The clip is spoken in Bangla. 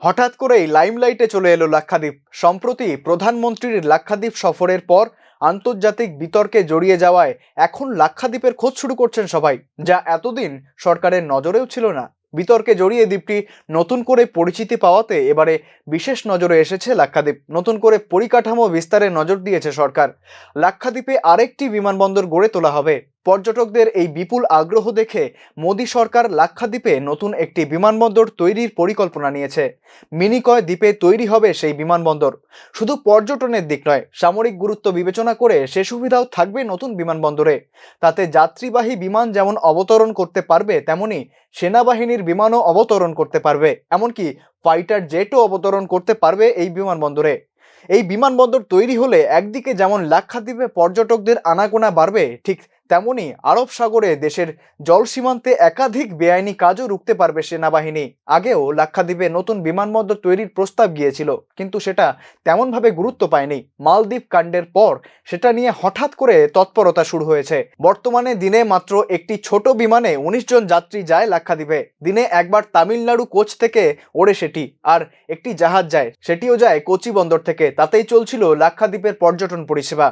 হঠাৎ করেই লাইমলাইটে চলে এলো লাক্ষাদ্বীপ। সম্প্রতি প্রধানমন্ত্রীর লাক্ষাদ্বীপ সফরের পর আন্তর্জাতিক বিতর্কে জড়িয়ে যাওয়ায় এখন লাক্ষাদ্বীপের খোঁজ শুরু করছেন সবাই, যা এতদিন সরকারের নজরেও ছিল না। বিতর্কে জড়িয়ে দ্বীপটি নতুন করে পরিচিতি পাওয়াতে এবারে বিশেষ নজরে এসেছে লাক্ষাদ্বীপ। নতুন করে পরিকাঠামো বিস্তারে নজর দিয়েছে সরকার। লাক্ষাদ্বীপে আরেকটি বিমানবন্দর গড়ে তোলা হবে। পর্যটকদের এই বিপুল আগ্রহ দেখে মোদী সরকার লাক্ষাদ্বীপে নতুন একটি বিমানবন্দর তৈরির পরিকল্পনা নিয়েছে। মিনিকয় দ্বীপে তৈরি হবে সেই বিমানবন্দর। শুধু পর্যটনের দিক নয়, সামরিক গুরুত্ব বিবেচনা করে সে সুবিধাও থাকবে নতুন বিমানবন্দরে। তাতে যাত্রীবাহী বিমান যেমন অবতরণ করতে পারবে, তেমনি সেনাবাহিনীর বিমানও অবতরণ করতে পারবে। এমনকি ফাইটার জেটও অবতরণ করতে পারবে এই বিমানবন্দরে। এই বিমানবন্দর তৈরি হলে একদিকে যেমন লাক্ষাদ্বীপে পর্যটকদের আনাগোনা বাড়বে, ঠিক তেমনি আরব সাগরে দেশের জল সীমান্তে একাধিক বেআইনি কাজও রুখতে পারবে সেনাবাহিনী। আগেও লাক্ষাদ্বীপে নতুন বিমানবন্দর তৈরির প্রস্তাব গিয়েছিল, কিন্তু সেটা তেমনভাবে গুরুত্ব পায়নি। মালদ্বীপ কাণ্ডের পর সেটা নিয়ে হঠাৎ করে তৎপরতা শুরু হয়েছে। বর্তমানে দিনে মাত্র একটি ছোট বিমানে ১৯ জন যাত্রী যায় লাক্ষাদ্বীপে। দিনে একবার তামিলনাড়ু কোচ থেকে ওড়ে সেটি, আর একটি জাহাজ যায়, সেটিও যায় কোচি বন্দর থেকে। তাতেই চলছিল লাক্ষাদ্বীপের পর্যটন পরিষেবা।